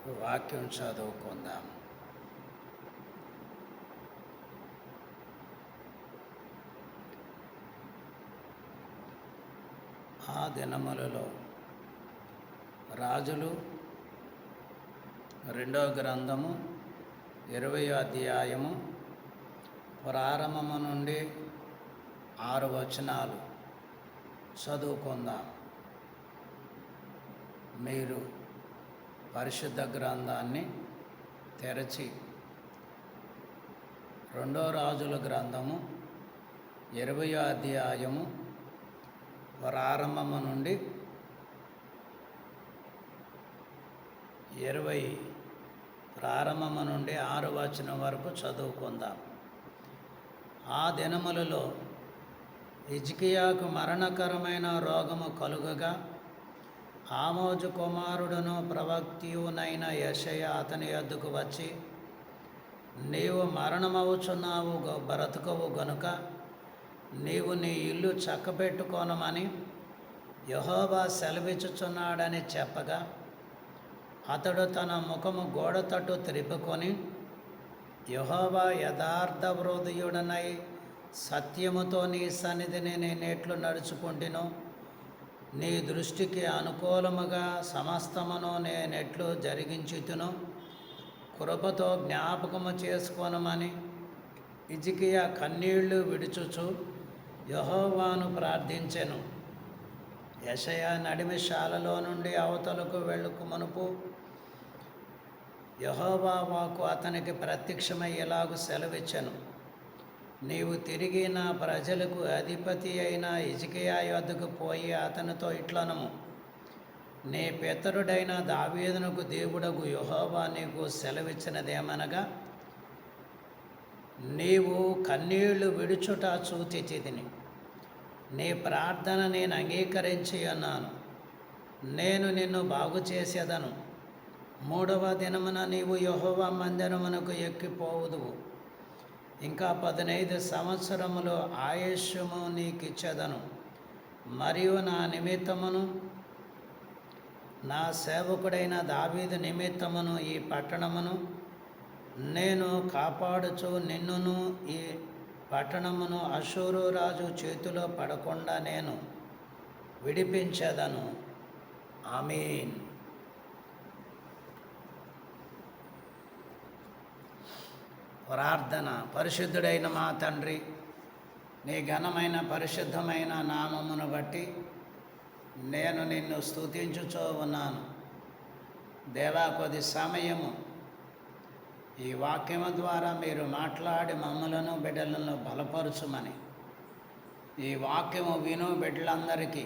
వాక్యం చదువుకుందాం. ఆ దినములలో రాజులు 2వ గ్రంథము 20వ అధ్యాయము ప్రారంభము నుండి 6 వచనాలు చదువుకుందాం. మీరు పరిశుద్ధ గ్రంథాన్ని తెరచి 2వ రాజుల గ్రంథము 20వ అధ్యాయము ప్రారంభము నుండి 6 వచనం వరకు చదువుకుందాం. ఆ దినములలో హిజ్కియాకు మరణకరమైన రోగము కలుగగా ఆమోజు కుమారుడును ప్రవక్తియునైన యెషయా అతని యొద్దకు వచ్చి, నీవు మరణమవుచున్నావు, బ్రతుకవు గనుక నీవు నీ ఇల్లు చక్కబెట్టుకొనమని యెహోవా సెలవిచ్చుచున్నాడని చెప్పగా, అతడు తన ముఖము గోడ తట్టు త్రిప్పుకొని, యెహోవా యథార్థ హృదయుడనై సత్యముతో నీ సన్నిధిని నేనెట్లు నడుచుకుంటునో, నీ దృష్టికి అనుకూలముగా సమస్తమును నేనెట్లు జరిగించుతునో కృపతో జ్ఞాపకము చేసుకోనమని హిజ్కియా కన్నీళ్లు విడుచుచు యెహోవాను ప్రార్థించెను. యెషయా నడిమిశాలలో నుండి అవతలకు వెళ్ళుకు మునుపు యెహోవా వాక్కు అతనికి ప్రత్యక్షమై ఇలాగు సెలవిచ్చెను, నీవు తిరిగి నా ప్రజలకు అధిపతి అయిన హిజ్కియా యొద్దకు పోయి అతనితో ఇట్లనము, నీ పితరుడైన దావీదునకు దేవుడగు యెహోవా నీకు సెలవిచ్చినదేమనగా, నీవు కన్నీళ్లు విడుచుట చూచితిని, నీ ప్రార్థన నేను అంగీకరించి ఉన్నాను, నేను నిన్ను బాగు చేసేదను. 3వ దినమున నీవు యెహోవా మందిరమునకు ఎక్కిపోవుదువు. ఇంకా 15 సంవత్సరములు ఆయుష్యము నీకిచ్చేదను. మరియు నా నిమిత్తమును నా సేవకుడైన దావీదు నిమిత్తమును ఈ పట్టణమును నేను కాపాడుచు నిన్నును ఈ పట్టణమును అష్షూరు రాజు చేతిలో పడకుండా నేను విడిపించేదను. ఆమేన్. ప్రార్థన. పరిశుద్ధుడైన మా తండ్రి, నీ ఘనమైన పరిశుద్ధమైన నామమును బట్టి నేను నిన్ను స్తుతించుచూ ఉన్నాను. దేవా, కొద్ది సమయము ఈ వాక్యము ద్వారా మీరు మాట్లాడి మమ్మలను బిడ్డలను బలపరచుమని, ఈ వాక్యము విను బిడ్డలందరికీ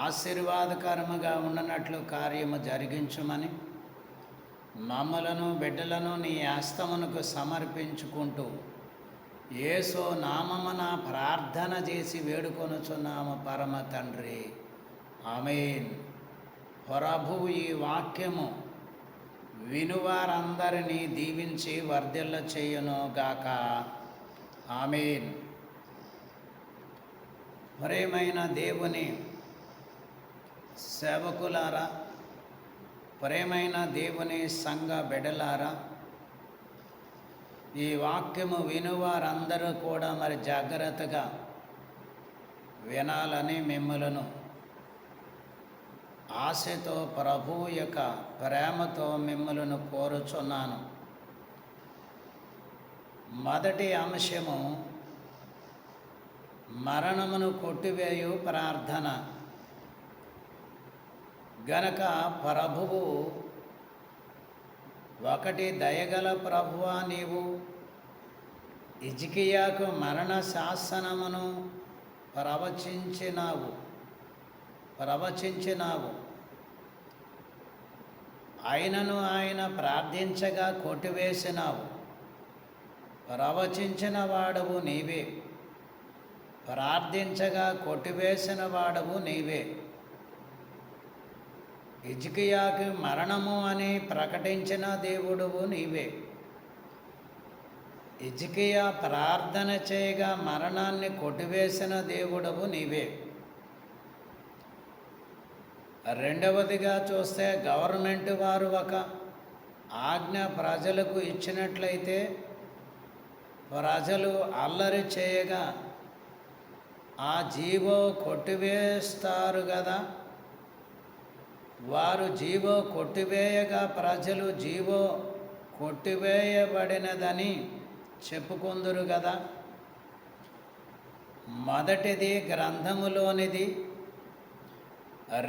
ఆశీర్వాదకరముగా ఉండనట్లు కార్యము జరిగించుమని మమ్మలను బిడ్డలను నీ హస్తమునకు సమర్పించుకుంటూ యేసు నామమున ప్రార్థన చేసి వేడుకొనుచున్నాము పరమ తండ్రి. ఆమేన్. ప్రభువు ఈ వాక్యము వినువారందరినీ దీవించి వర్ధిల్ల చేయును గాక. ఆమేన్. ప్రియమైన దేవుని సేవకులారా, ప్రేమైన దేవుని సంఘ బిడ్డలారా, ఈ వాక్యము వినువారందరూ కూడా మరి జాగ్రత్తగా వినాలని మిమ్మలను ఆశతో ప్రభువు యొక్క ప్రేమతో మిమ్మలను కోరుచున్నాను. మొదటి అంశము మరణమును కొట్టివేయు ప్రార్థన. గనక ప్రభువు ఒకటి, దయగల ప్రభువా, నీవు హిజ్కియాకు మరణ శాసనమును ప్రవచించినావు. ఆయనను ఆయన ప్రార్థించగా కొట్టివేసినావు. ప్రవచించిన వాడవు నీవే, ప్రార్థించగా కొట్టివేసిన వాడవు నీవే. హిజ్కియాకు మరణము అని ప్రకటించిన దేవుడువు నీవే. హిజ్కియా ప్రార్థన చేయగా మరణాన్ని కొట్టివేసిన దేవుడవు నీవే. రెండవదిగా చూస్తే గవర్నమెంట్ వారు ఒక ఆజ్ఞ ప్రజలకు ఇచ్చినట్లయితే ప్రజలు అల్లరి చేయగా ఆ జీవో కొట్టివేస్తారు కదా. వారు జీవో కొట్టివేయగా ప్రజలు జీవో కొట్టివేయబడినదని చెప్పుకుందురు కదా. మొదటిది గ్రంథములోనిది,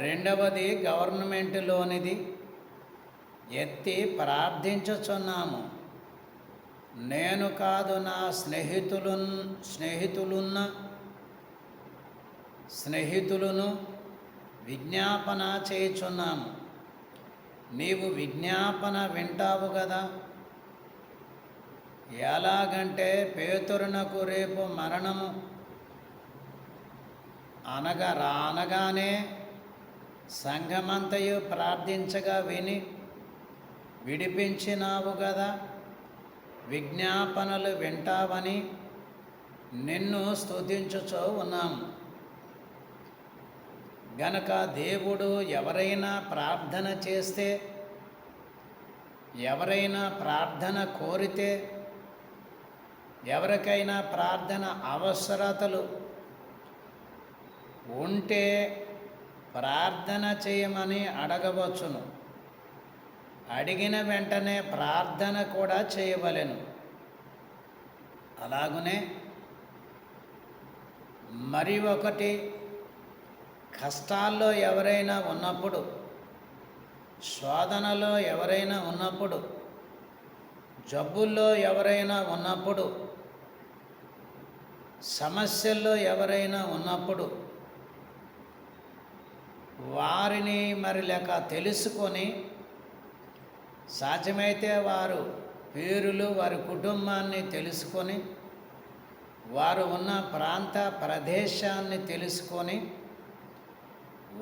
రెండవది గవర్నమెంట్లోనిది. ఎత్తి ప్రార్థించుచున్నాము. నేను కాదు, నా స్నేహితులను విజ్ఞాపన చేయుచున్నాము. నీవు విజ్ఞాపన వింటావు కదా. ఎలాగంటే పేతురునకు రేపు మరణము అనగానే సంఘమంతయు ప్రార్థించగా విని విడిపించినావు కదా. విజ్ఞాపనలు వింటావని నిన్ను స్తుతించుచూ ఉన్నాము. గనక దేవుడు ఎవరైనా ప్రార్థన చేస్తే, ఎవరైనా ప్రార్థన కోరితే, ఎవరికైనా ప్రార్థన అవసరతలు ఉంటే ప్రార్థన చేయమని అడగవచ్చును. అడిగిన వెంటనే ప్రార్థన కూడా చేయవలెను. అలాగునే మరి ఒకటి, కష్టాల్లో ఎవరైనా ఉన్నప్పుడు, శోధనలో ఎవరైనా ఉన్నప్పుడు, జబ్బుల్లో ఎవరైనా ఉన్నప్పుడు, సమస్యల్లో ఎవరైనా ఉన్నప్పుడు వారిని లేక తెలుసుకొని, సాధ్యమైతే వారు పేరులు, వారి కుటుంబాన్ని తెలుసుకొని, వారు ఉన్న ప్రాంత ప్రదేశాన్ని తెలుసుకొని,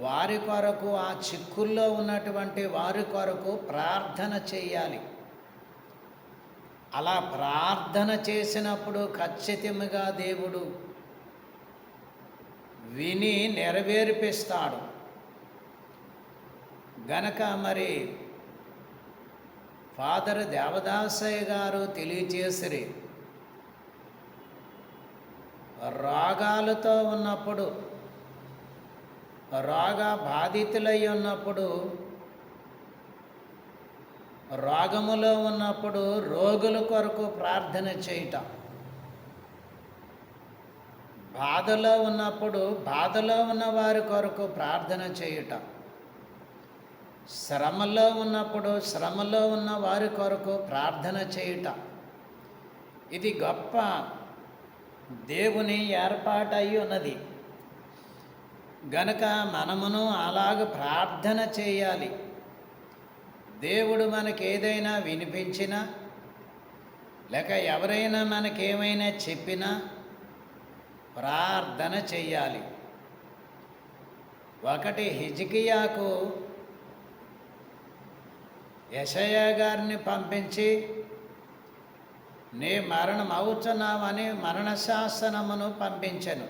వారి కొరకు, ఆ చిక్కుల్లో ఉన్నటువంటి వారి కొరకు ప్రార్థన చేయాలి. అలా ప్రార్థన చేసినప్పుడు ఖచ్చితంగా దేవుడు విని నెరవేర్పిస్తాడు. గనక మరి ఫాదర్ దేవదాసయ్య గారు తెలియచేసిరి, రోగాలతో ఉన్నప్పుడు, రోగ బాధితులై ఉన్నప్పుడు, రోగములో ఉన్నప్పుడు రోగుల కొరకు ప్రార్థన చేయటం, బాధలో ఉన్నప్పుడు బాధలో ఉన్న వారి కొరకు ప్రార్థన చేయటం, శ్రమలో ఉన్నప్పుడు శ్రమలో ఉన్న వారి కొరకు ప్రార్థన చేయటం, ఇది గొప్ప దేవుని ఏర్పాటై ఉన్నది. గనక మనమును అలాగ ప్రార్థన చేయాలి. దేవుడు మనకేదైనా వినిపించినా, లేక ఎవరైనా మనకేమైనా చెప్పినా ప్రార్థన చెయ్యాలి. ఒకటి, హిజ్కియాకు యెషయా గారిని పంపించి, నీ మరణం అవుతున్నావని మరణ శాసనమును పంపించెను.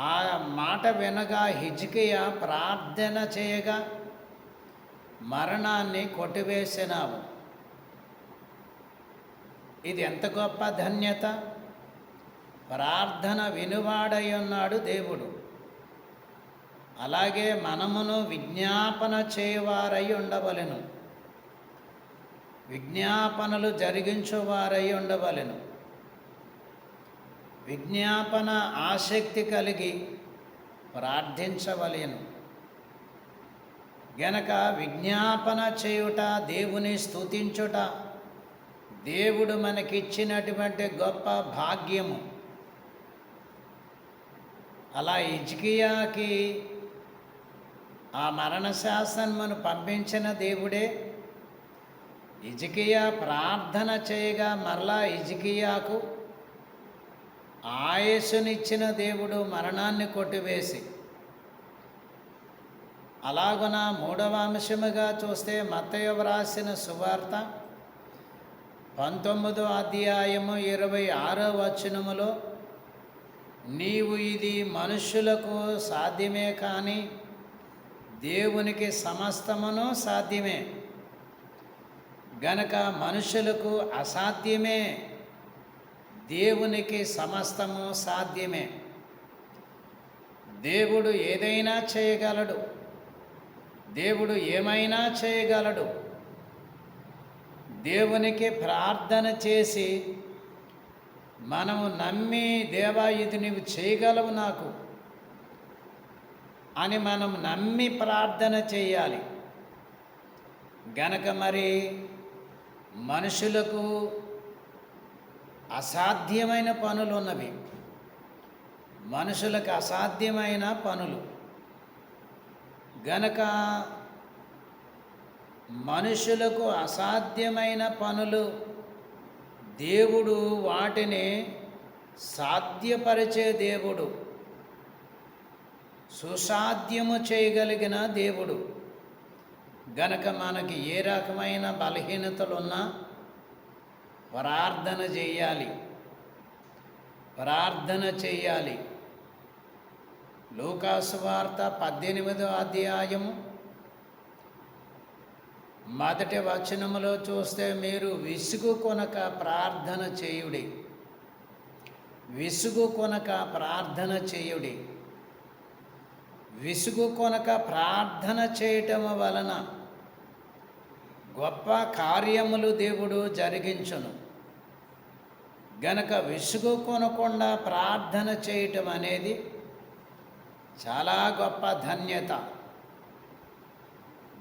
ఆ మాట వినగా హిజ్కియా ప్రార్థన చేయగా మరణాన్ని కొట్టివేసినావు. ఇది ఎంత గొప్ప ధన్యత! ప్రార్థన వినువాడై ఉన్నాడు దేవుడు. అలాగే మనమును విజ్ఞాపన చేయవారై ఉండవలెను, విజ్ఞాపనలు జరిగించువారై ఉండవలెను. విజ్ఞాపన ఆసక్తి కలిగి ప్రార్థించవలెను. గనక విజ్ఞాపన చేయుట, దేవుని స్తుతించుట దేవుడు మనకిచ్చినటువంటి గొప్ప భాగ్యము. అలా హిజ్కియాకి ఆ మరణ శాసనమును పంపించిన దేవుడే. హిజ్కియా ప్రార్థన చేయగా మరలా హిజ్కియాకు ఆయుస్సునిచ్చిన దేవుడు మరణాన్ని కొట్టివేసి, అలాగున మూడవ అంశముగా చూస్తే మత్తయి వ్రాసిన సువార్త 19వ అధ్యాయము 26వ వచనములో నీవు ఇది మనుష్యులకు సాధ్యమే కానీ దేవునికి సమస్తమును సాధ్యమే. గనక మనుషులకు అసాధ్యమే, దేవునికి సమస్తము సాధ్యమే. దేవుడు ఏదైనా చేయగలడు, దేవుడు ఏమైనా చేయగలడు. దేవునికి ప్రార్థన చేసి మనము నమ్మి, దేవా ఇది నీవు చేయగలవు నాకు అని మనం నమ్మి ప్రార్థన చేయాలి. గనక మరి మనుషులకు అసాధ్యమైన పనులు ఉన్నవి, మనుషులకు అసాధ్యమైన పనులు. గనక మనుషులకు అసాధ్యమైన పనులు దేవుడు వాటిని సాధ్యపరిచే దేవుడు, సుసాధ్యము చేయగలిగిన దేవుడు. గనక మనకి ఏ రకమైన బలహీనతలున్నా ప్రార్థన చేయాలి, ప్రార్థన చేయాలి. లూకాసు వార్త 18వ అధ్యాయము మొదటి వచనములో చూస్తే, మీరు విసుగు కొనక ప్రార్థన చేయుడి, విసుగు కొనక ప్రార్థన చేయుడి. విసుగు కొనక ప్రార్థన చేయటం వలన గొప్ప కార్యములు దేవుడు జరిగించును. గనక విసుగు కొనకుండా ప్రార్థన చేయటం అనేది చాలా గొప్ప ధన్యత.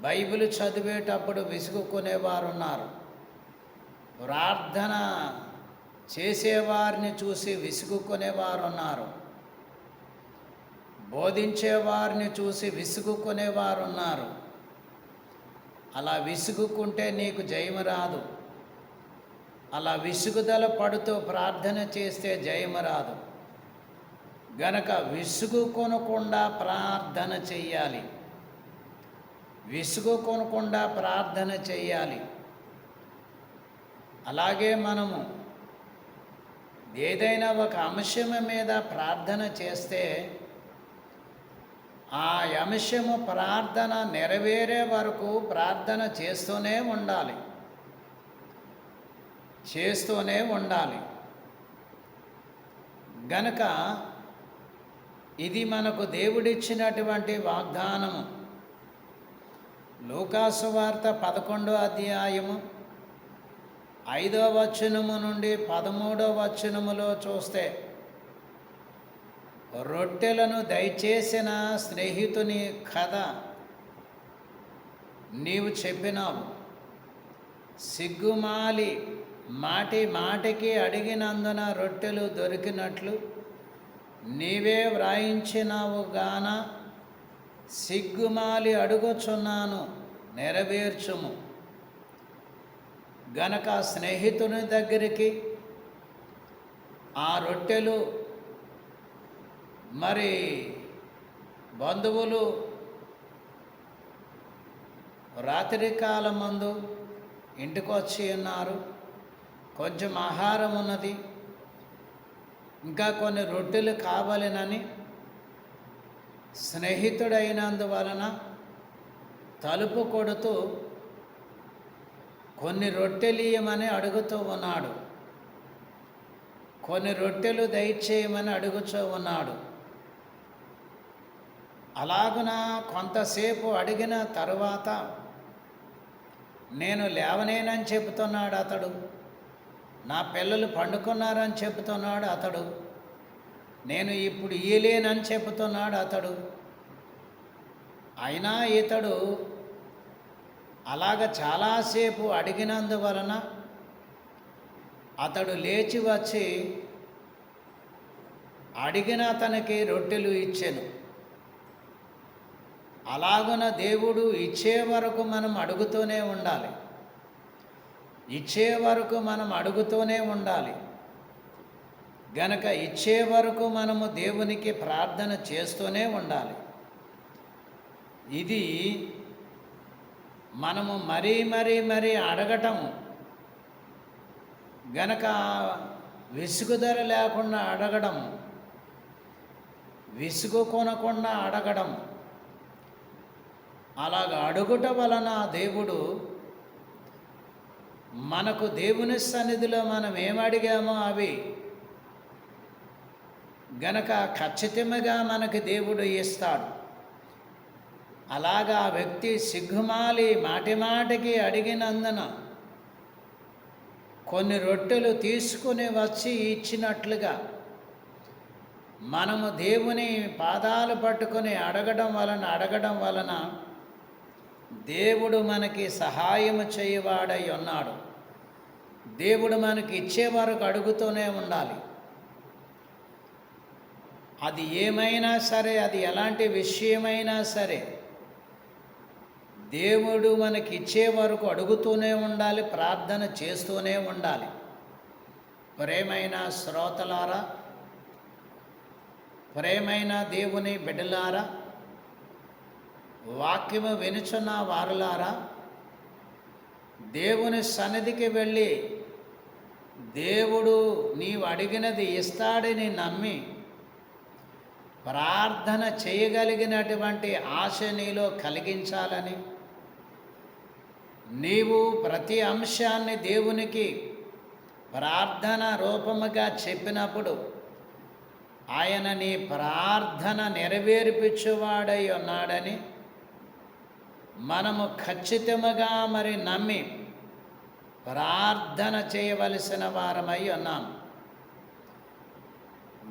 బైబిల్ చదివేటప్పుడు విసుగుకునేవారు ఉన్నారు, ప్రార్థన చేసేవారిని చూసి విసుగుకునేవారు ఉన్నారు, బోధించేవారిని చూసి విసుగుకునేవారు ఉన్నారు. అలా విసుగుకుంటే నీకు జయము రాదు. అలా విసుగుదల పడుతూ ప్రార్థన చేస్తే జయము రాదు. గనక విసుగు కొనకుండా ప్రార్థన చెయ్యాలి, విసుగు కొనకుండా ప్రార్థన చెయ్యాలి. అలాగే మనము ఏదైనా ఒక అంశం మీద ప్రార్థన చేస్తే ఆ అంశము ప్రార్థన నెరవేరే వరకు ప్రార్థన చేస్తూనే ఉండాలి, చేస్తూనే ఉండాలి. గనక ఇది మనకు దేవుడిచ్చినటువంటి వాగ్దానము. లూకాసు వార్త 11వ అధ్యాయము 5వ వచనము నుండి 13వ వచనములో చూస్తే, రొట్టెలను దయచేసిన స్నేహితుని కథ నీవు చెప్పినావు. సిగ్గుమాలి మాటి మాటికి అడిగినందున రొట్టెలు దొరికినట్లు నీవే వ్రాయించినావు గాన సిగ్గుమాలి అడుగుచున్నాను, నెరవేర్చుము. గనక స్నేహితుని దగ్గరికి ఆ రొట్టెలు మరి బంధువులు రాత్రి కాలం మందు ఇంటికి వచ్చి ఉన్నారు, కొంచెం ఆహారం ఉన్నది, ఇంకా కొన్ని రొట్టెలు కావాలనని స్నేహితుడైనందువలన తలుపు కొడుతూ కొన్ని రొట్టెలు ఇయ్యమని అడుగుతూ ఉన్నాడు, కొన్ని రొట్టెలు దయచేయమని అడుగుతూ ఉన్నాడు. అలాగున కొంతసేపు అడిగిన తరువాత నేను లేవనేనని చెబుతున్నాడు అతడు, నా పిల్లలు పండుకున్నారని చెబుతున్నాడు అతడు, నేను ఇప్పుడు ఇయ్యలేనని చెబుతున్నాడు అతడు. అయినా ఇతడు అలాగ చాలాసేపు అడిగినందువలన అతడు లేచి వచ్చి అడిగిన అతనికి రొట్టెలు ఇచ్చెను. అలాగున దేవుడు ఇచ్చే వరకు మనం అడుగుతూనే ఉండాలి, ఇచ్చే వరకు మనం అడుగుతూనే ఉండాలి. గనక ఇచ్చే వరకు మనము దేవునికి ప్రార్థన చేస్తూనే ఉండాలి. ఇది మనము మరీ అడగటము. గనక విసుగుదల లేకుండా అడగడం, విసుగు కొనకుండా అడగడం. అలాగ అడుగుట వలన దేవుడు మనకు దేవుని సన్నిధిలో మనం ఏమడిగామో అవి గనక ఖచ్చితంగా మనకి దేవుడు ఇస్తాడు. అలాగా ఆ వ్యక్తి సిగ్గుమాలి మాటిమాటికి అడిగినందున కొన్ని రొట్టెలు తీసుకుని వచ్చి ఇచ్చినట్లుగా మనము దేవుని పాదాలు పట్టుకొని అడగడం వలన దేవుడు మనకి సహాయము చేయవాడై ఉన్నాడు. దేవుడు మనకి ఇచ్చే వరకు అడుగుతూనే ఉండాలి. అది ఏమైనా సరే, అది ఎలాంటి విషయమైనా సరే, దేవుడు మనకి ఇచ్చే వరకు అడుగుతూనే ఉండాలి, ప్రార్థన చేస్తూనే ఉండాలి. ప్రేమైన శ్రోతలారా, ప్రేమైన దేవుని బిడ్డలారా, వాక్యము వినుచున్న వారులారా, దేవుని సన్నిధికి వెళ్ళి దేవుడు నీవు అడిగినది ఇస్తాడని నమ్మి ప్రార్థన చేయగలిగినటువంటి ఆశ నీలో కలిగించాలని, నీవు ప్రతి అంశాన్ని దేవునికి ప్రార్థన రూపముగా చెప్పినప్పుడు ఆయన నీ ప్రార్థన నెరవేర్పించువాడై ఉన్నాడని మనము ఖచ్చితముగా నమ్మి ప్రార్థన చేయవలసిన వారమై ఉన్నాం.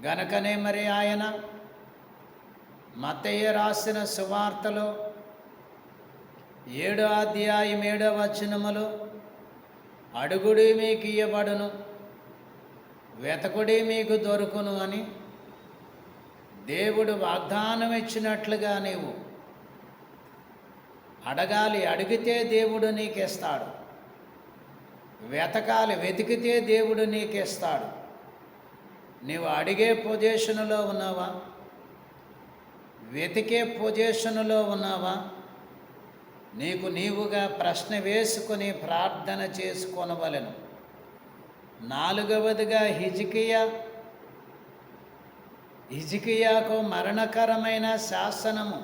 గనుకనే ఆయన మత్తయి రాసిన సువార్తలో 7వ అధ్యాయం 7వ వచనములో అడుగుడి మీకు ఇయ్యబడును, వెతకుడి మీకు దొరుకును అని దేవుడు వాగ్దానం ఇచ్చినట్లుగా నీవు అడగాలి. అడిగితే దేవుడు నీకిస్తాడు. వెతకాలి, వెతికితే దేవుడు నీకిస్తాడు. నీవు అడిగే పొజిషన్లో ఉన్నావా? వెతికే పొజిషన్లో ఉన్నావా? నీకు నీవుగా ప్రశ్న వేసుకొని ప్రార్థన చేసుకొనవలెను. 4వదిగా హిజ్కియాకు మరణకరమైన శాసనము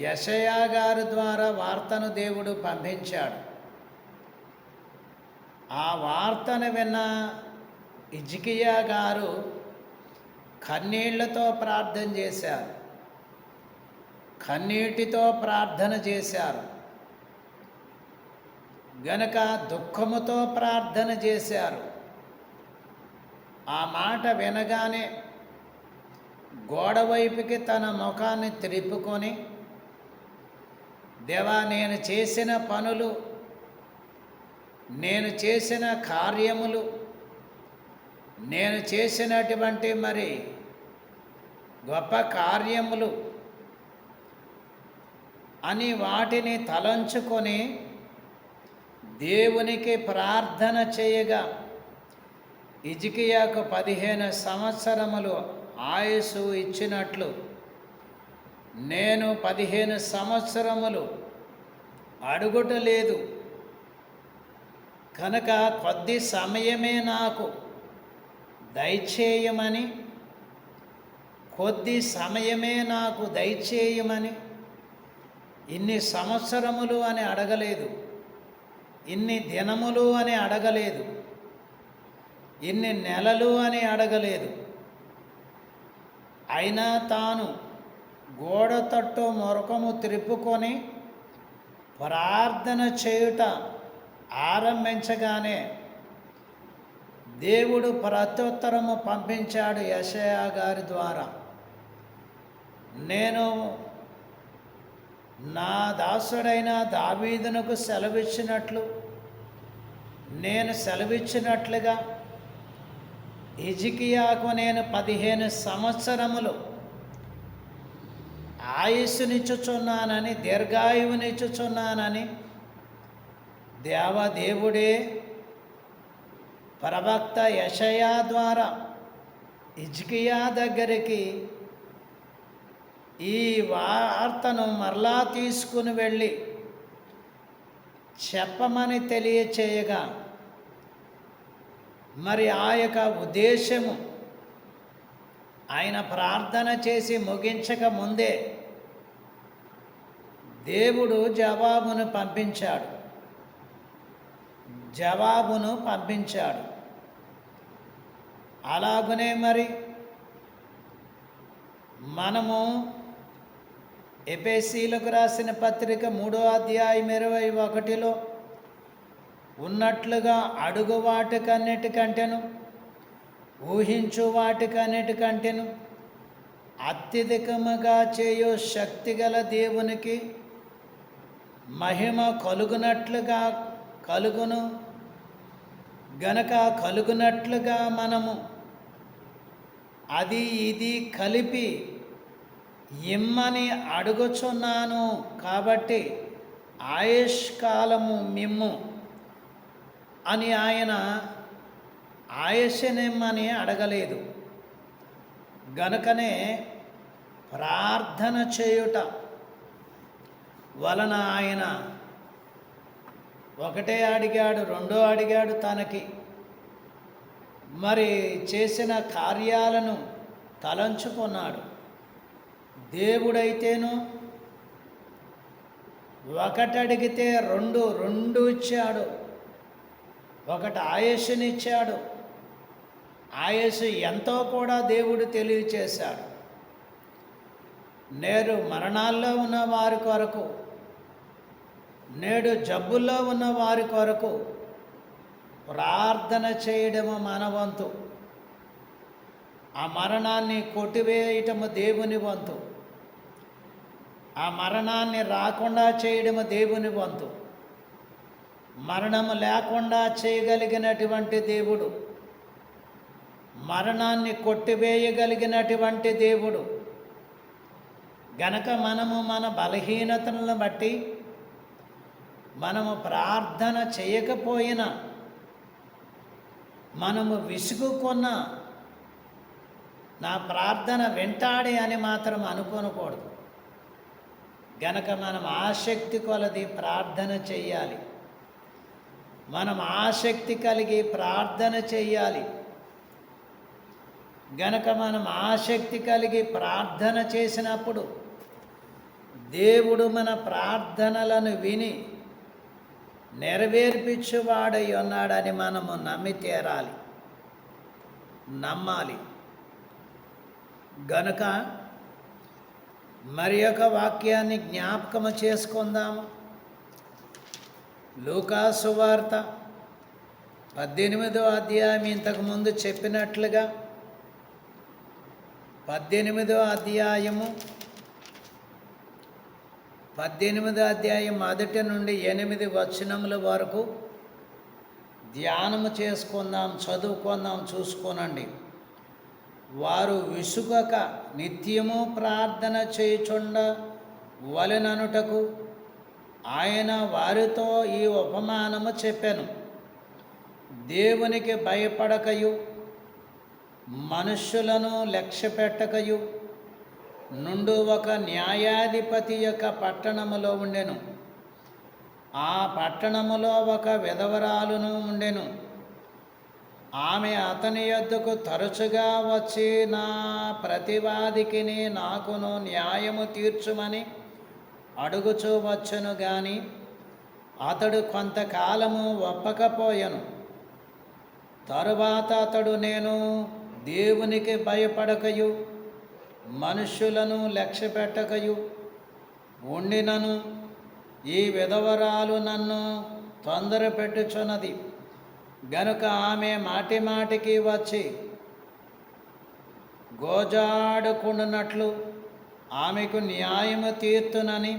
యెషయా గారి ద్వారా వార్తను దేవుడు పంపించాడు. ఆ వార్తను విన్న హిజ్కియా గారు కన్నీళ్లతో ప్రార్థన చేశారు, కన్నీటితో ప్రార్థన చేశారు. గనక దుఃఖముతో ప్రార్థన చేశారు. ఆ మాట వినగానే గోడవైపుకి తన ముఖాన్ని త్రిప్పుకొని, దేవా, నేను చేసిన పనులు, నేను చేసిన కార్యములు, నేను చేసినటువంటి గొప్ప కార్యములు అని వాటిని తలంచుకొని దేవునికి ప్రార్థన చేయగా హిజ్కియాకు 15 సంవత్సరములు ఆయుసు ఇచ్చినట్లు నేను 15 సంవత్సరములు అడుగుటలేదు కనుక కొద్ది సమయమే నాకు దయచేయమని, కొద్ది సమయమే నాకు దయచేయమని, ఇన్ని సంవత్సరములు అని అడగలేదు, ఇన్ని దినములు అని అడగలేదు, ఇన్ని నెలలు అని అడగలేదు. అయినా తాను గోడ తట్టు మొరకము త్రిప్పుకొని ప్రార్థన చేయుట ఆరంభించగానే దేవుడు ప్రత్యుత్తరము పంపించాడు యెషయా గారి ద్వారా. నేను నా దాసుడైన దావీదునకు సెలవిచ్చినట్లు, నేను సెలవిచ్చినట్లుగా హిజ్కియాకు నేను 15 సంవత్సరములు ఆయుస్సునిచ్చుచున్నానని, దీర్ఘాయువునిచ్చుచున్నానని దేవుడే ప్రవక్త యెషయా ద్వారా హిజ్కియా దగ్గరికి ఈ వార్తను మరలా తీసుకుని వెళ్ళి చెప్పమని తెలియచేయగా, ఆ యొక్క ఉద్దేశము ఆయన ప్రార్థన చేసి ముగించక ముందే దేవుడు జవాబును పంపించాడు. అలాగనే మరి మనము ఎఫెసీయులకు రాసిన పత్రిక 3వ అధ్యాయం 21లో ఉన్నట్లుగా అడుగు వాటికన్నిటికంటేను ఊహించు వాటికన్నిటికంటేను అత్యధికముగా చేయు శక్తిగల దేవునికి మహిమ కలుగును గనక కలుగునట్లుగా మనము అది ఇది కలిపి ఇమ్మని అడుగుచున్నాను. కాబట్టి ఆయుష్కాలము మిమ్ము అని ఆయన ఆయుష్నిమ్మని అడగలేదు. గనుకనే ప్రార్థన చేయుట వలన ఆయన ఒకటే అడిగాడు, రెండో అడిగాడు, తనకి మరి చేసిన కార్యాలను తలంచుకున్నాడు. దేవుడైతేను ఒకటి అడిగితే రెండు ఇచ్చాడు. ఒకటి ఆయుష్నిచ్చాడు. ఆయుష్ ఎంతో కూడా దేవుడు తెలియచేశాడు. నేడు మరణాల్లో ఉన్న వారి కొరకు, నేడు జబ్బుల్లో ఉన్న వారి కొరకు ప్రార్థన చేయడము మన వంతు. ఆ మరణాన్ని కొట్టివేయటము దేవుని వంతు. ఆ మరణాన్ని రాకుండా చేయడము దేవుని వంతు. మరణము లేకుండా చేయగలిగినటువంటి దేవుడు, మరణాన్ని కొట్టివేయగలిగినటువంటి దేవుడు. గనక మనము మన బలహీనతలను బట్టి మనము ప్రార్థన చేయకపోయినా, మనము విసుగుకున్న నా ప్రార్థన వింటాడే అని మాత్రం అనుకోనకూడదు. గనక మనం ఆసక్తి కొలది ప్రార్థన చెయ్యాలి. మనం ఆసక్తి కలిగి ప్రార్థన చెయ్యాలి. గనక మనం ఆసక్తి కలిగి ప్రార్థన చేసినప్పుడు దేవుడు మన ప్రార్థనలను విని నెరవేర్పించువాడై ఉన్నాడని మనము నమ్మాలి. గనుక మరి ఒక వాక్యాన్ని జ్ఞాపకము చేసుకుందాము. లూకా సువార్త 18వ అధ్యాయం ఇంతకుముందు చెప్పినట్లుగా 18వ అధ్యాయం 1 నుండి 8 వచనముల వరకు ధ్యానము చేసుకుందాం, చదువుకుందాం, చూసుకోనండి. వారు విసుగక నిత్యము ప్రార్థన చేయుచుండ వలెననుటకు ఆయన వారితో ఈ ఉపమానము చెప్పెను. దేవునికి భయపడకయు మనుష్యులను లక్ష్యపెట్టకయు నుండు ఒక న్యాయాధిపతి యొక్క పట్టణములో ఉండెను. ఆ పట్టణములో ఒక విధవరాలును ఉండెను. ఆమె అతని యొద్దకు తరచుగా వచ్చి, నా ప్రతివాదికిని నాకును న్యాయము తీర్చుమని అడుగుచూ వచ్చును. గాని అతడు కొంతకాలము ఒప్పకపోయెను. తరువాత అతడు, నేను దేవునికి భయపడకయు మనుష్యులను లక్ష్యపెట్టకయు ఉండినను ఈ విధవరాలు నన్ను తొందర పెట్టుచున్నది. గనుక ఆమె మాటిమాటికి వచ్చి గోజాడుకున్నట్లు ఆమెకు న్యాయము తీర్తునని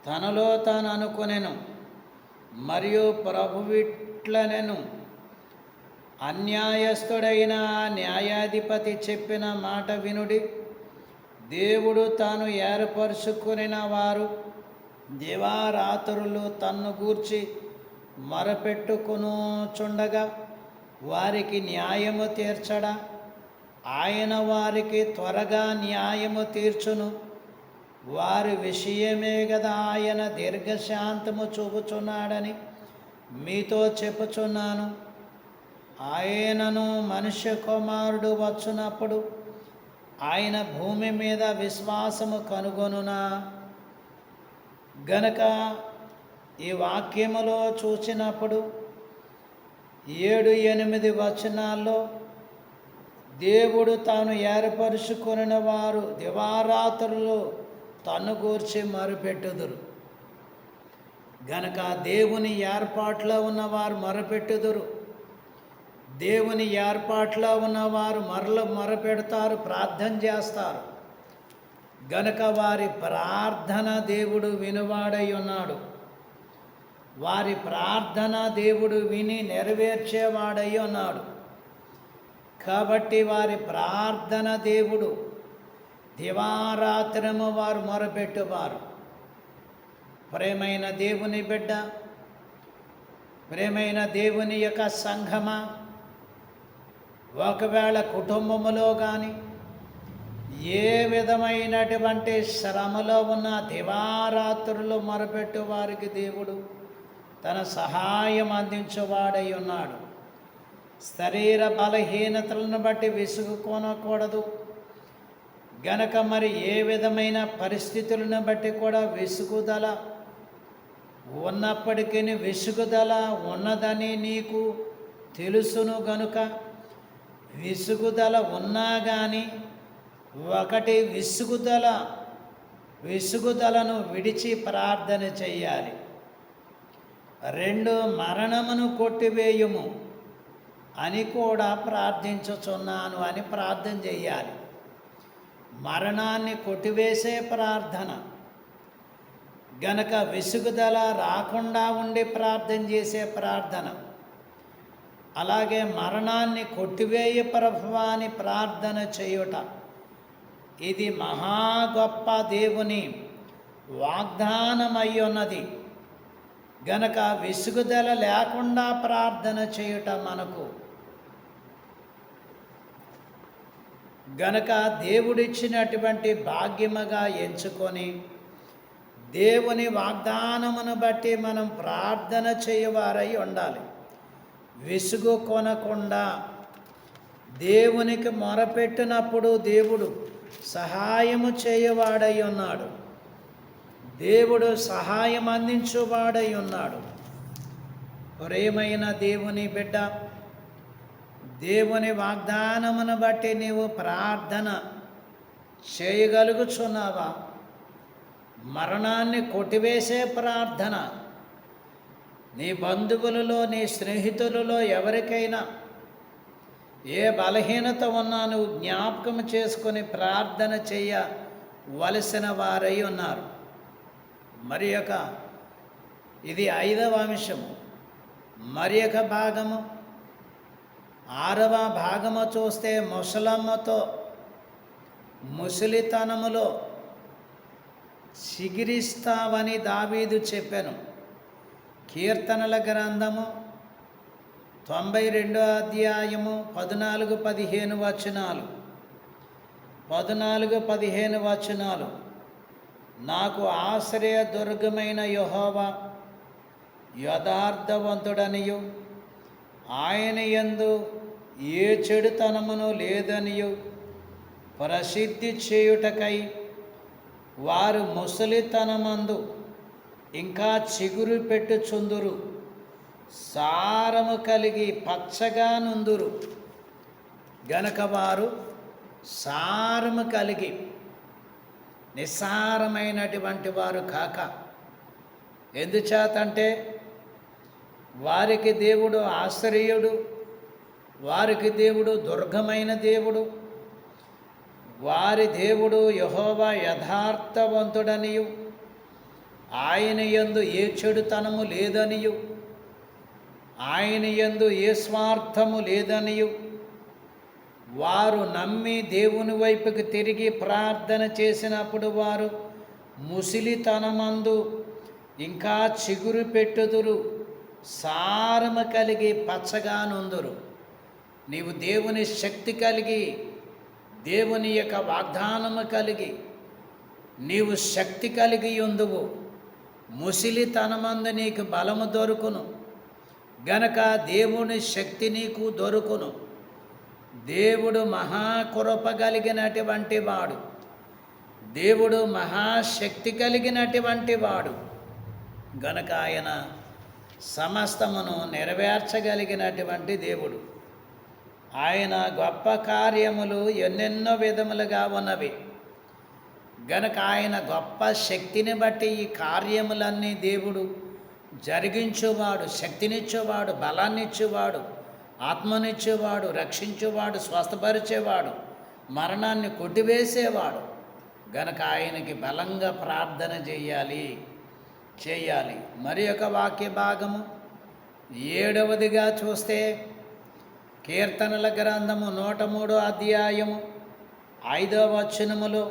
తనలో తాను అనుకొనెను. మరియు ప్రభువిట్లనెను, అన్యాయస్థుడైన న్యాయాధిపతి చెప్పిన మాట వినుడి. దేవుడు తాను ఏర్పరుచుకునిన వారు దివారాత్రులు తన్ను గూర్చి మొరపెట్టుకొనుచుండగా వారికి న్యాయము తీర్చడా? ఆయన వారికి త్వరగా న్యాయము తీర్చును. వారి విషయమే కదా ఆయన దీర్ఘశాంతము చూపుచున్నాడని మీతో చెప్పుచున్నాను. ఆయనను మనుష్య కుమారుడు వచ్చునప్పుడు ఆయన భూమి మీద విశ్వాసము కనుగొనునా. గనక ఈ వాక్యములో చూసినప్పుడు 7-8 వచనాల్లో దేవుడు తాను ఏర్పరుచుకొనిన వారు దివారాత్రులు తన్ను గూర్చి మొరపెట్టుదురు. గనక దేవుని ఏర్పాట్లో ఉన్నవారు మొరపెట్టుదురు. దేవుని ఏర్పాట్లో ఉన్నవారు మొరపెడతారు, ప్రార్థన చేస్తారు. గనక వారి ప్రార్థన దేవుడు వినువాడై ఉన్నాడు. వారి ప్రార్థన దేవుడు విని నెరవేర్చేవాడై ఉన్నాడు. కాబట్టి వారి ప్రార్థన దేవుడు దివారాత్రము వారు మొరపెట్టువారు. ప్రేమైన దేవుని బిడ్డ, ప్రేమైన దేవుని యొక్క సంఘమా, ఒకవేళ కుటుంబములో కానీ ఏ విధమైనటువంటి శ్రమలో ఉన్న దివారాత్రులు మొరపెట్టు వారికి దేవుడు తన సహాయం అందించేవాడై ఉన్నాడు. శరీర బలహీనతలను బట్టి విసుగుకొనకూడదు. గనక మరి ఏ విధమైన పరిస్థితులను బట్టి కూడా విసుగుదల ఉన్నప్పటికీ విసుగుదల ఉన్నదని నీకు తెలుసును. గనుక విసుగుదల ఉన్నా కానీ ఒకటి విసుగుదలను విడిచి ప్రార్థన చెయ్యాలి. 2 మరణమును కొట్టివేయుము అని కూడా ప్రార్థించుచున్నాను అని ప్రార్థన చెయ్యాలి. మరణాన్ని కొట్టివేసే ప్రార్థన. గనక విసుగుదల రాకుండా ఉండి ప్రార్థన చేసే ప్రార్థన, అలాగే మరణాన్ని కొట్టివేయ ప్రభువా అని ప్రార్థన చేయుట, ఇది మహా గొప్ప దేవుని వాగ్దానమై ఉన్నది. గనక విసుగుదల లేకుండా ప్రార్థన చేయుట మనకు గనక దేవుడిచ్చినటువంటి భాగ్యముగా ఎంచుకొని దేవుని వాగ్దానమును బట్టి మనం ప్రార్థన చేయవారై ఉండాలి. విసుగు కొనకుండా దేవునికి మొరపెట్టినప్పుడు దేవుడు సహాయము చేయవాడై ఉన్నాడు. దేవుడు సహాయం అందించువాడై ఉన్నాడు. ప్రియమైన దేవుని బిడ్డ, దేవుని వాగ్దానమును బట్టి నీవు ప్రార్థన చేయగలుగుచున్నావా? మరణాన్ని కొట్టివేసే ప్రార్థన. నీ బంధువులలో, నీ స్నేహితులలో ఎవరికైనా ఏ బలహీనత ఉన్నా నువ్వు జ్ఞాపకం చేసుకొని ప్రార్థన చేయవలసిన వారై ఉన్నారు. మరి ఇది 5వ అంశము. మరి భాగము 6వ భాగము చూస్తే ముసలమ్మతో ముసలితనములో చిగిరిస్తావని దావీదు చెప్పాను. కీర్తనల గ్రంథము 92వ అధ్యాయము 14-15 వచనాలు. 14-15 వచనాలు. నాకు ఆశ్రయ దుర్గమైన యెహోవా యథార్థవంతుడనియు ఆయన యందు ఏ చెడుతనమును లేదనియు ప్రసిద్ధి చేయుటకై వారు ముసలితనమందు ఇంకా చిగురు పెట్టుచుందురు, సారము కలిగి పచ్చగా నుందురు. గనక వారు సారము కలిగి నిస్సారమైనటువంటి వారు కాక, ఎందుచేతంటే వారికి దేవుడు ఆశ్రయుడు, వారికి దేవుడు దుర్గమైన దేవుడు, వారి దేవుడు యెహోవా యథార్థవంతుడనియు ఆయన యందు ఏ చెడుతనము లేదనియు ఆయన యందు ఏ స్వార్థము లేదనియు వారు నమ్మి దేవుని వైపుకి తిరిగి ప్రార్థన చేసినప్పుడు వారు ముసిలితనమందు ఇంకా చిగురు పెట్టుదురు, సారము కలిగి పచ్చగా నుందురు. నీవు దేవుని శక్తి కలిగి, దేవుని యొక్క వాగ్దానము కలిగి, నీవు శక్తి కలిగి ఉందువు. ముసిలితనమందు నీకు బలము దొరుకును. గనక దేవుని శక్తి నీకు దొరుకును. దేవుడు మహాకృప కలిగినటువంటి వాడు. దేవుడు మహాశక్తి కలిగినటువంటి వాడు గనక ఆయన సమస్తమును నెరవేర్చగలిగినటువంటి దేవుడు. ఆయన గొప్ప కార్యములు ఎన్నెన్నో విధములుగా ఉన్నవి గనక ఆయన గొప్ప శక్తిని బట్టి ఈ కార్యములన్నీ దేవుడు జరిగించువాడు, శక్తినిచ్చేవాడు, బలాన్నిచ్చేవాడు, ఆత్మనిచ్చేవాడు, రక్షించేవాడు, స్వస్థపరిచేవాడు, మరణాన్ని కొట్టివేసేవాడు గనక ఆయనకి బలంగా ప్రార్థన చేయాలి. మరి ఒక వాక్య భాగము 7వదిగా చూస్తే కీర్తనల గ్రంథము 103 అధ్యాయము 5వ వచనములో,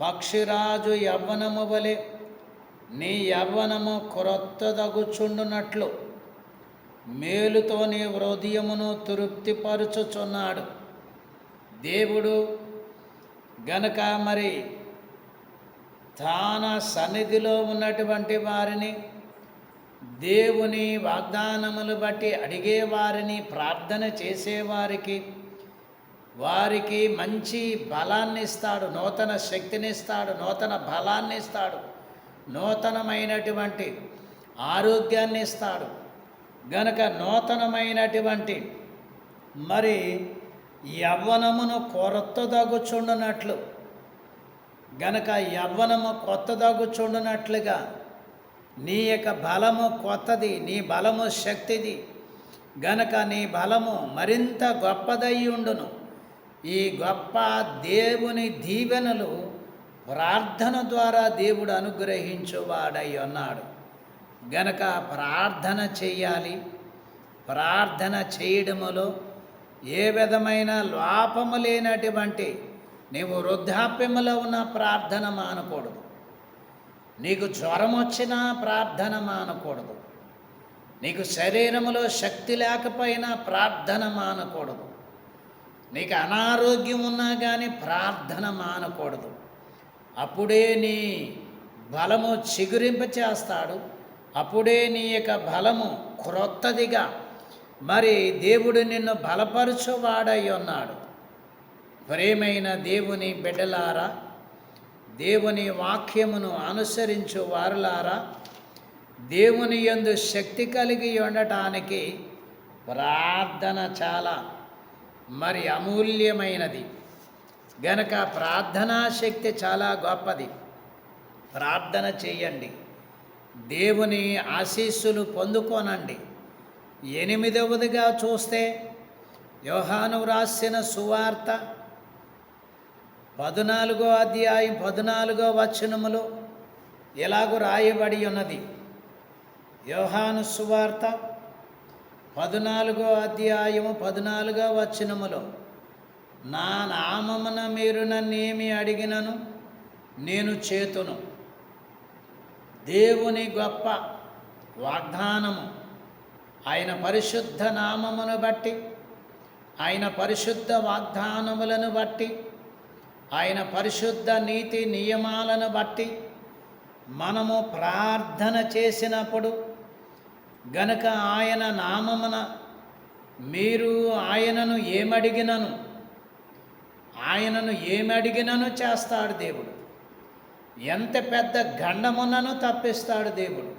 పక్షిరాజు యవ్వనము వలె నీ యవ్వనము క్రొత్తదగుచుండునట్లు మేలుతో నీ హృదయమును తృప్తిపరుచుచున్నాడు. దేవుడు గనక మరి తన సన్నిధిలో ఉన్నటువంటి వారిని, దేవుని వాగ్దానములు బట్టి అడిగేవారిని, ప్రార్థన చేసేవారికి వారికి మంచి బలాన్ని ఇస్తాడు, నూతన శక్తిని ఇస్తాడు, నూతన బలాన్ని ఇస్తాడు, నూతనమైనటువంటి ఆరోగ్యాన్ని ఇస్తాడు గనక నూతనమైనటువంటి మరి యవ్వనమును కొరతదగుచుండునట్లు గనక యవ్వనము కొత్తదగుచుండునట్లుగా నీ యొక్క బలము కొత్తది, నీ బలము శక్తిది గనక నీ బలము మరింత గొప్పదై ఉండును. ఈ గొప్ప దేవుని దీవెనలు ప్రార్థన ద్వారా దేవుడు అనుగ్రహించువాడై ఉన్నాడు గనక ప్రార్థన చెయ్యాలి. ప్రార్థన చేయడములో ఏ విధమైన లోపము లేనటువంటి, నీవు వృద్ధాప్యములో ఉన్న ప్రార్థన మానకూడదు, నీకు జ్వరం వచ్చినా ప్రార్థన మానకూడదు, నీకు శరీరములో శక్తి లేకపోయినా ప్రార్థన మానకూడదు, నీకు అనారోగ్యం ఉన్నా కానీ ప్రార్థన మానకూడదు. అప్పుడే నీ బలము చిగురింప చేస్తాడు, అప్పుడే నీ యొక్క బలము క్రొత్తదిగా మరి దేవుడు నిన్ను బలపరచువాడై ఉన్నాడు. ప్రేమైన దేవుని బిడ్డలారా, దేవుని వాక్యమును అనుసరించు వారులారా, దేవుని యందు శక్తి కలిగి ఉండటానికి ప్రార్థన చాలా మరి అమూల్యమైనది గనక ప్రార్థనా శక్తి చాలా గొప్పది. ప్రార్థన చేయండి, దేవుని ఆశీస్సులు పొందుకోనండి. 8వదిగా చూస్తే యోహాను రాసిన సువార్త 14వ అధ్యాయం 14వ వచనములో ఎలాగూ రాయబడి ఉన్నది. యోహాను సువార్త 14వ అధ్యాయము 14వ వచనములో, నా నామమున మీరు నన్నేమి అడిగినను నేను చేతును. దేవుని గొప్ప వాగ్దానము ఆయన పరిశుద్ధ నామమును బట్టి, ఆయన పరిశుద్ధ వాగ్దానములను బట్టి, ఆయన పరిశుద్ధ నీతి నియమాలను బట్టి మనము ప్రార్థన చేసినప్పుడు గనక ఆయన నామమున మీరు ఆయనను ఏమడిగినను చేస్తాడు దేవుడు. ఎంత పెద్ద గండమున్నను తప్పిస్తాడు దేవుడు,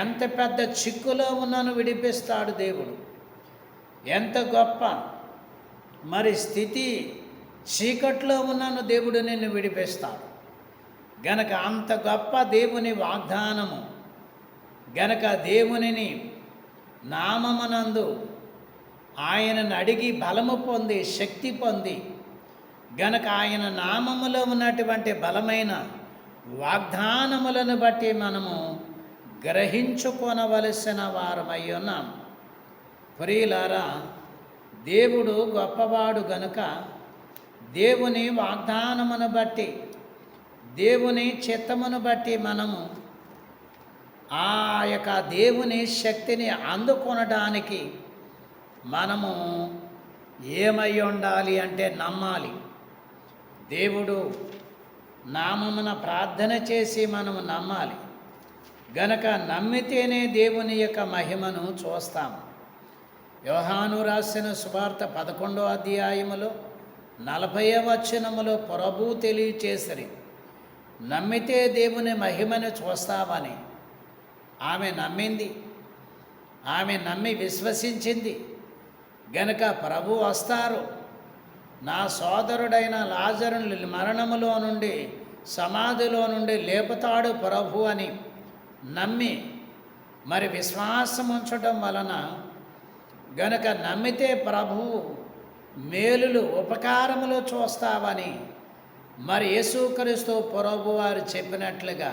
ఎంత పెద్ద చిక్కులో ఉన్నను విడిపిస్తాడు దేవుడు. ఎంత గొప్ప మరి స్థితి చీకట్లో ఉన్నను దేవుడు నిన్ను విడిపిస్తాడు గనక అంత గొప్ప దేవుని వాగ్దానము గనక దేవునిని నామమునందు ఆయనను అడిగి బలము పొంది శక్తి పొంది గనక ఆయన నామములో ఉన్నటువంటి బలమైన వాగ్దానములను బట్టి మనము గ్రహించుకొనవలసిన వారమై ఉన్నాం. ప్రియులారా, దేవుడు గొప్పవాడు గనుక దేవుని వాగ్దానమును బట్టి, దేవుని చిత్తమును బట్టి మనము ఆ యొక్క దేవుని శక్తిని అందుకొనడానికి మనము ఏమై ఉండాలి అంటే నమ్మాలి. దేవుడు నామమున ప్రార్థన చేసి మనము నమ్మాలి గనక నమ్మితేనే దేవుని యొక్క మహిమను చూస్తాం. యోహాను రాసిన సువార్త 11వ అధ్యాయములో 40వ వచనములో ప్రభు తెలియచేసిరి, నమ్మితే దేవుని మహిమను చూస్తామని. ఆమె నమ్మింది, ఆమె నమ్మి విశ్వసించింది గనుక ప్రభు వస్తారు, నా సోదరుడైన లాజరుని మరణములో నుండి సమాధిలో నుండి లేపుతాడు ప్రభు అని నమ్మి మరి విశ్వాసం ఉంచడం వలన గనుక నమ్మితే ప్రభువు మేలులు ఉపకారములు చూస్తావని మరి యేసుక్రీస్తు ప్రభు వారు చెప్పినట్లుగా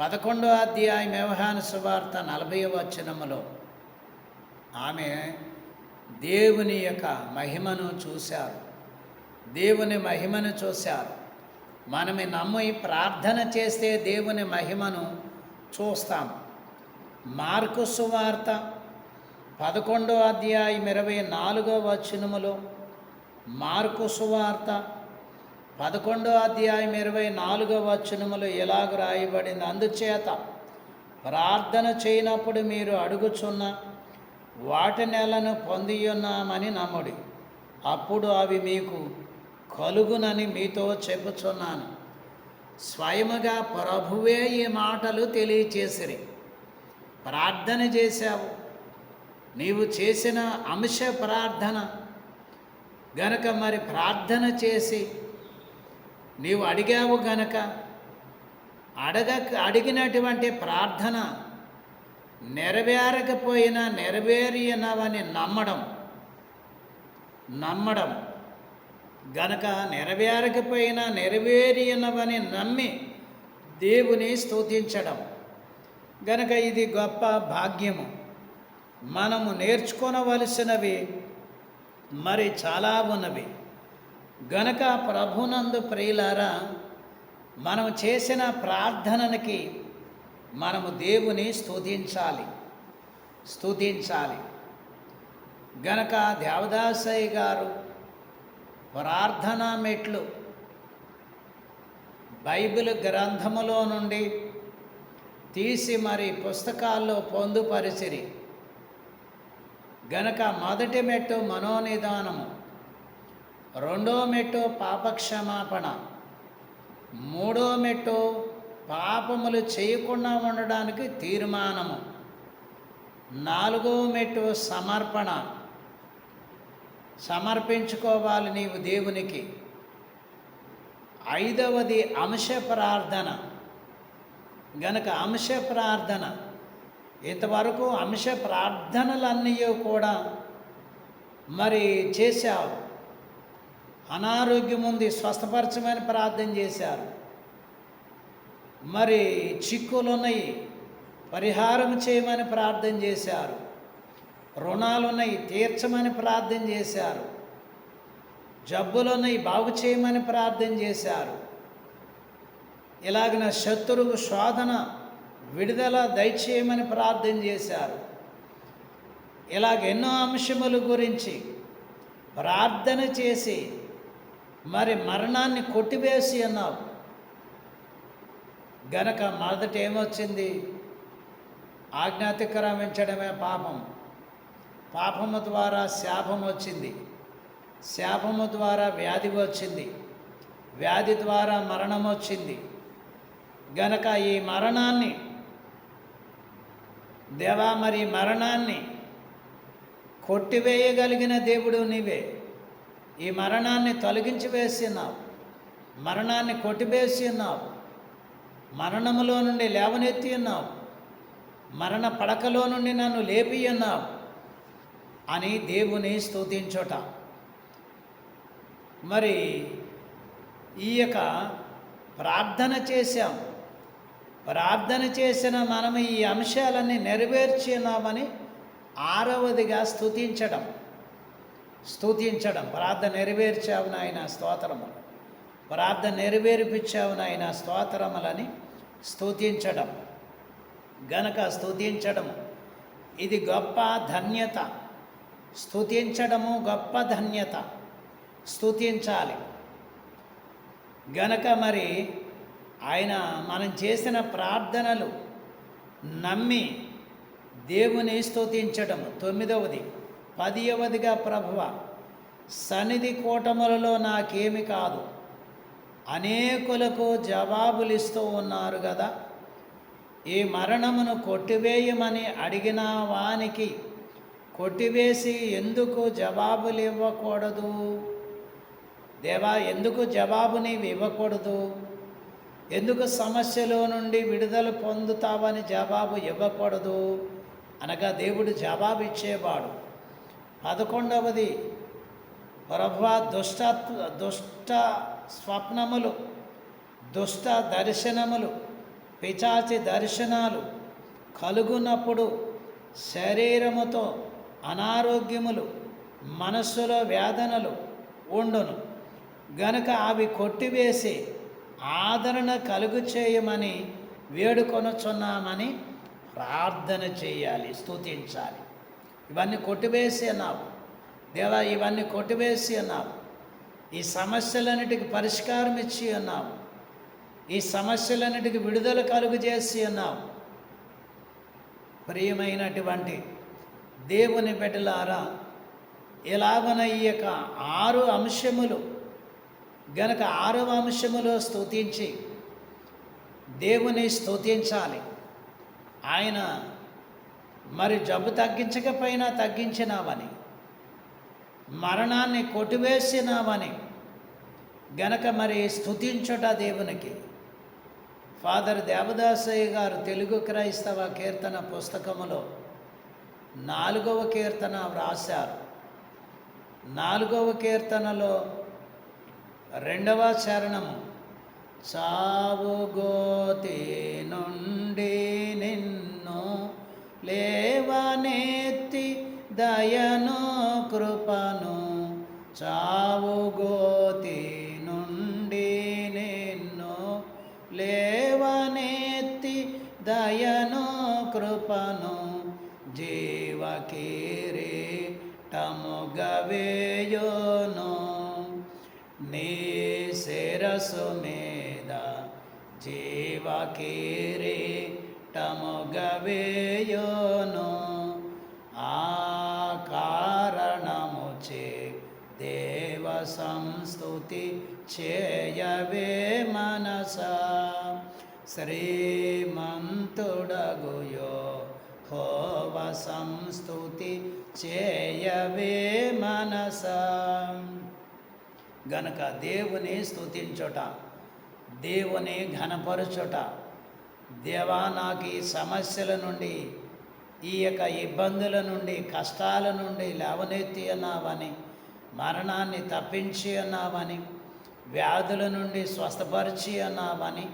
11వ అధ్యాయం యోహాను సువార్త 40వ వచనములో ఆమె దేవుని యొక్క మహిమను చూశారు, దేవుని మహిమను చూశారు. మనమి నమ్మి ప్రార్థన చేస్తే దేవుని మహిమను చూస్తాం. మార్కు సువార్త 11వ అధ్యాయం 24వ వచనములో, మార్కు సువార్త 11వ అధ్యాయం 24వ వచనములో ఎలాగ రాయబడింది, అందుచేత ప్రార్థన చేయనప్పుడు మీరు అడుగుచున్న వాటినెలను పొందియున్నామని నమ్ముడి, అప్పుడు అవి మీకు కలుగునని మీతో చెప్పుచున్నాను. స్వయముగా ప్రభువే ఈ మాటలు తెలియచేసిరి. ప్రార్థన చేశావు, నీవు చేసిన అంశ ప్రార్థన గనక మరి ప్రార్థన చేసి నీవు అడిగావు గనక అడిగినటువంటి ప్రార్థన నెరవేరకపోయినా నెరవేరినవని నమ్మడం గనక నెరవేరకపోయినా నెరవేరినవని నమ్మి దేవుని స్తుతించడం గనక ఇది గొప్ప భాగ్యము. మనము నేర్చుకోవలసినవి మరి చాలా ఉన్నవి గనక ప్రభునందు ప్రియులారా, మనం చేసిన ప్రార్థనకి మనము దేవుని స్తుతించాలి గనక దేవదాసయ్య గారు ప్రార్థనా మెట్లు బైబిల్ గ్రంథములో నుండి తీసి మరి పుస్తకాల్లో పొందుపరిచిరి గనక మొదటి మెట్టు మనోనిదానము, రెండో మెట్టు పాపక్షమాపణ, మూడో మెట్టు పాపములు చేయకుండా ఉండడానికి తీర్మానము, నాలుగో మెట్టు సమర్పించుకోవాలి నీవు దేవునికి, ఐదవది అంశ ప్రార్థన గనక అంశ ప్రార్థన. ఇంతవరకు అంశ ప్రార్థనలన్నీ కూడా మరి చేశావు. అనారోగ్యం ఉంది, స్వస్థపరచమని ప్రార్థన చేశారు. మరి చిక్కులున్నాయి, పరిహారం చేయమని ప్రార్థన చేశారు. రుణాలున్నాయి, తీర్చమని ప్రార్థన చేశారు. జబ్బులున్నాయి, బాగు చేయమని ప్రార్థన చేశారు. ఇలాగిన శత్రువు శోధన విడుదల దయచేయమని ప్రార్థన చేశారు. ఇలాగ ఎన్నో అంశముల గురించి ప్రార్థన చేసి మరి మరణాన్ని కొట్టివేసి అన్నావు గనక మొదట ఏమొచ్చింది, ఆజ్ఞాతిక్రమించడమే పాపము ద్వారా శాపం వచ్చింది, శాపము ద్వారా వ్యాధి వచ్చింది, వ్యాధి ద్వారా మరణం వచ్చింది గనక ఈ మరణాన్ని దేవా మరి మరణాన్ని కొట్టివేయగలిగిన దేవుడు నీవే. ఈ మరణాన్ని తొలగించి వేసినావు, మరణాన్ని కొట్టివేసి ఉన్నావు, మరణములో నుండి లేవనెత్తి ఉన్నావు, మరణ పడకలో నుండి నన్ను లేపి ఉన్నావు అని దేవుని స్తుతించుట. మరి ఈ యొక్క ప్రార్థన చేశాం, ప్రార్థన చేసిన మనం ఈ అంశాలన్నీ నెరవేర్చినామని ఆరవదిగా స్తుతించడం. ప్రార్థన నెరవేర్చావు నాయన స్తోత్రములు, ప్రార్థన నెరవేర్పించావు నాయన స్తోత్రములని స్తుతించడం గనక స్తుతించడం ఇది గొప్ప ధన్యత. స్తుతించడము గొప్ప ధన్యత, స్తుతించాలి గనక మరి ఆయన మనం చేసిన ప్రార్థనలు నమ్మి దేవుని స్తుతించడం. 9వది 10వదిగా ప్రభువ, సన్నిధి కూటములలో నాకేమి కాదు, అనేకులకు జవాబులిస్తూ ఉన్నారు కదా. ఈ మరణమును కొట్టివేయమని అడిగిన వానికి కొట్టివేసి ఎందుకు జవాబులు ఇవ్వకూడదు? దేవా, ఎందుకు జవాబు నీవు ఇవ్వకూడదు? ఎందుకు సమస్యలో నుండి విడుదల పొందుతావని జవాబు ఇవ్వకూడదు అనగా దేవుడు జవాబు ఇచ్చేవాడు. 11వది, ప్రభువా, దుష్ట స్వప్నములు, దుష్ట దర్శనములు, పిచాచి దర్శనాలు కలుగునప్పుడు శరీరముతో అనారోగ్యములు, మనస్సులో వేదనలు ఉండును గనుక అవి కొట్టివేసి ఆదరణ కలుగు చేయమని వేడుకొనుచున్నామని ప్రార్థన చేయాలి, స్తుతించాలి. ఇవన్నీ కొట్టివేసి అన్నావు దేవా, ఇవన్నీ కొట్టివేసి అన్నావు. ఈ సమస్యలన్నిటికి పరిష్కారం ఇచ్చి అన్నావు. ఈ సమస్యలన్నిటికి విడుదల కలుగు చేసి అన్నావు. ప్రియమైనటువంటి దేవుని బిడ్డలారా, ఇలాగన ఈ యొక్క 6 అంశములు గనక 6వ అంశములో స్తుతించి దేవుని స్తుతించాలి. ఆయన మరి జబ్బు తగ్గించకపోయినా తగ్గించినావని, మరణాన్ని కొట్టివేసినావని గనక మరి స్తుతించుట దేవునికి. ఫాదర్ దేవదాసయ్య గారు తెలుగు క్రైస్తవ కీర్తన పుస్తకములో 4వ కీర్తన వ్రాశారు. 4వ కీర్తనలో 2వ చరణము, చావుగోతి నుండి నిన్ను లేవనెత్తి దయను కృపను, చావుగోతి నుండి నిన్ను లేవనెత్తి దయను కృపను, జీవకిరీటముగవేయోను నీ శిరస్సు మీద, జీవకిరీటముగవేయోను ఆ కారణముచే దేవ సంస్తుతి చేయవే మనసా, శ్రీమంతుడగు యెహోవ సంస్తుతి చేయవే మనసా. గనుక దేవుని స్తుతించుట, దేవుని ఘనపరచుట, దేవా, నాకు ఈ సమస్యల నుండి, ఈ యొక్క ఇబ్బందుల నుండి, కష్టాల నుండి లేవనెత్తి అన్నావని, మరణాన్ని తప్పించి అన్నావని, వ్యాధుల నుండి స్వస్థపరిచి అన్నావని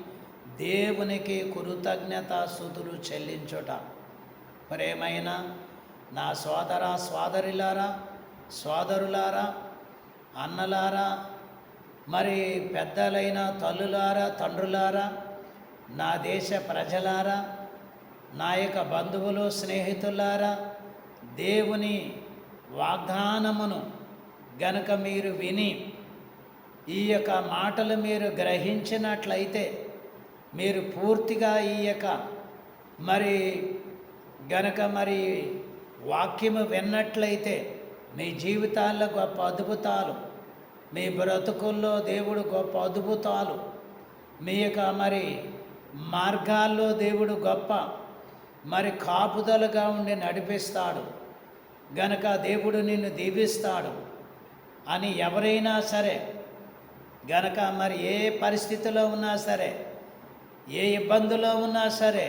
దేవునికి కృతజ్ఞతాస్తుతులు చెల్లించుట. ప్రేమైన నా సోదర సోదరులారా, సోదరులారా, అన్నలారా, మరి పెద్దలైన తల్లులారా, తండ్రులారా, నా దేశ ప్రజలారా, నా యొక్క బంధువులు, స్నేహితులారా, దేవుని వాగ్దానమును గనుక మీరు విని ఈ యొక్క మాటలు మీరు గ్రహించినట్లయితే, మీరు పూర్తిగా ఈ యొక్క మరి గనక మరి వాక్యము విన్నట్లయితే మీ జీవితాల్లో గొప్ప అద్భుతాలు, మీ బ్రతుకుల్లో దేవుడు గొప్ప అద్భుతాలు, మీ యొక్క మరి మార్గాల్లో దేవుడు గొప్ప మరి కాపుదలుగా ఉండి నడిపిస్తాడు గనక దేవుడు నిన్ను దీవిస్తాడు అని ఎవరైనా సరే గనక మరి ఏ పరిస్థితిలో ఉన్నా సరే, ఏ ఇబ్బందులో ఉన్నా సరే,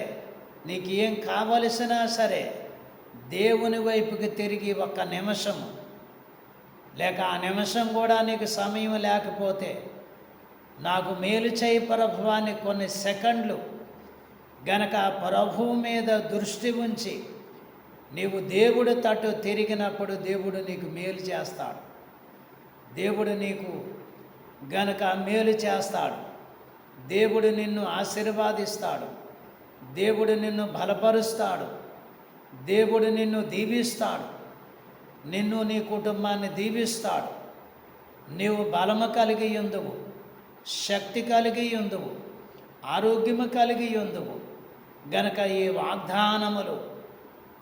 నీకు ఏం కావలసినా సరే దేవుని వైపుకి తిరిగి ఒక్క నిమిషము, లేక ఆ నిమిషం కూడా నీకు సమయం లేకపోతే, నాకు మేలు చేయి ప్రభువాన్ని కొన్ని సెకండ్లు గనక ప్రభువు మీద దృష్టి ఉంచి నీవు దేవుడు తట్టు తిరిగినప్పుడు దేవుడు నీకు మేలు చేస్తాడు. దేవుడు నీకు గనక మేలు చేస్తాడు. దేవుడు నిన్ను ఆశీర్వాదిస్తాడు. దేవుడు నిన్ను బలపరుస్తాడు. దేవుడు నిన్ను దీవిస్తాడు. నిన్ను నీ కుటుంబాన్ని దీవిస్తాడు. నీవు బలము కలిగి ఉందువు, శక్తి కలిగి ఉందువు, ఆరోగ్యము కలిగి ఉందువు గనక ఈ వాగ్దానములు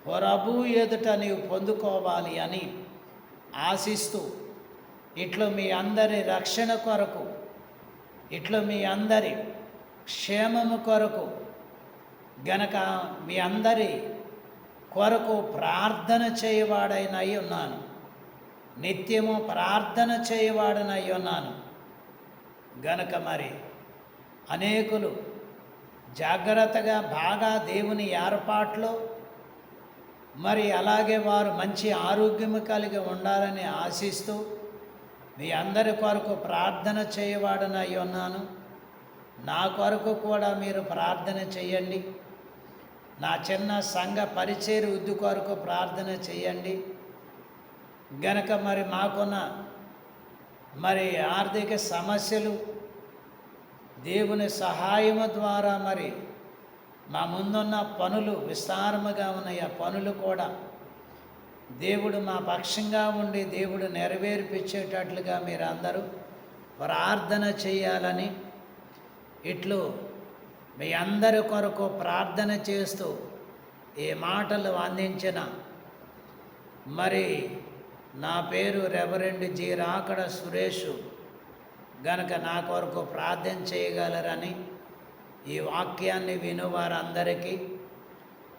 ప్రభు ఎదుట నీవు పొందుకోవాలి అని ఆశిస్తూ ఇట్లు మీ అందరి రక్షణ కొరకు, ఇట్లు మీ అందరి క్షేమము కొరకు గనక మీ అందరి కొరకు ప్రార్థన చేయవాడనై ఉన్నాను. నిత్యము ప్రార్థన చేయవాడనై ఉన్నాను గనక మరి అనేకులు జాగ్రత్తగా బాగా దేవుని ఏర్పాట్లో మరి అలాగే వారు మంచి ఆరోగ్యము కలిగి ఉండాలని ఆశిస్తూ మీ అందరి కొరకు ప్రార్థన చేయవాడనై ఉన్నాను. నా కొరకు కూడా మీరు ప్రార్థన చేయండి. నా చిన్న సంఘ పరిచయ వృద్ధి కొరకు ప్రార్థన చేయండి. గనక మరి మాకున్న మరి ఆర్థిక సమస్యలు దేవుని సహాయము ద్వారా మరి మా ముందున్న పనులు విస్తారముగా ఉన్నాయి. ఆ పనులు కూడా దేవుడు మా పక్షంగా ఉండి దేవుడు నెరవేర్పించేటట్లుగా మీరు అందరూ ప్రార్థన చేయాలని ఇట్లు మీ అందరి కొరకు ప్రార్థన చేస్తూ ఈ మాటలు అందించిన మరి నా పేరు రెవరెండ్ జి రాకడ సురేష్ గనక నా కొరకు ప్రార్థన చేయగలరని ఈ వాక్యాన్ని విను వారందరికీ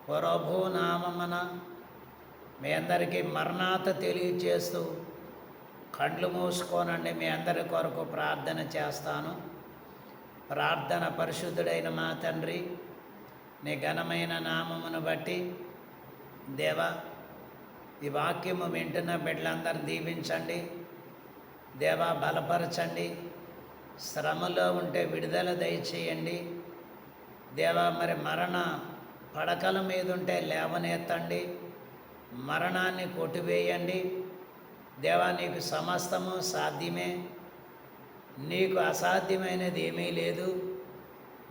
ప్రభు నామమున మీ అందరికీ మరణాత తెలియచేస్తూ కండ్లు మూసుకోనండి. మీ అందరి కొరకు ప్రార్థన చేస్తాను. ప్రార్థన. పరిశుద్ధుడైన మా తండ్రి, నీ ఘనమైన నామమును బట్టి దేవా, ఈ వాక్యము వింటున్న బిడ్డలందరిని దీవించండి దేవా, బలపరచండి. శ్రమలో ఉంటే విడుదల దయచేయండి దేవా. మరి మరణ పడకల మీద ఉంటే లేవనెత్తండి, మరణాన్ని కొట్టివేయండి దేవా. నీకు సమస్తము సాధ్యమే, నీకు అసాధ్యమైనది ఏమీ లేదు.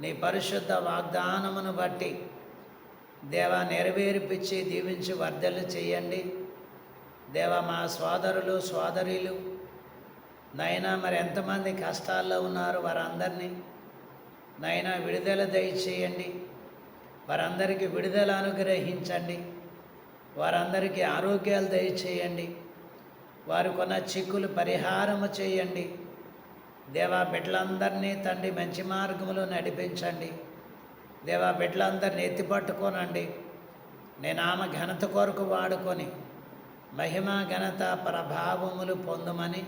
నీ పరిశుద్ధ వాగ్దానమును బట్టి దేవా నెరవేర్పించి దీవించి వర్ధలు చేయండి దేవా. మా సోదరులు సోదరీలు నైనా మరి ఎంతమంది కష్టాల్లో ఉన్నారు వారందరినీ నైనా విడుదల దయచేయండి. వారందరికీ విడుదల అనుగ్రహించండి. వారందరికీ ఆరోగ్యాలు దయచేయండి. వారికున్న చిక్కులు పరిహారము చేయండి దేవా. బిడ్డలందరినీ తండ్రి మంచి మార్గంలో నడిపించండి దేవా. బిడ్డలందరినీ ఎత్తిపట్టుకోనండి. నీ నామ ఘనత కొరకు వాడుకొని మహిమ ఘనత ప్రభావములు పొందమని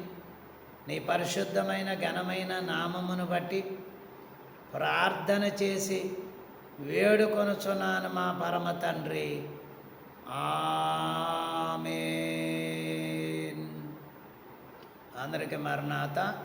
నీ పరిశుద్ధమైన ఘనమైన నామమును బట్టి ప్రార్థన చేసి వేడుకొనుచున్నాను మా పరమ తండ్రి. ఆమేన్. అందరికీ మరణాత.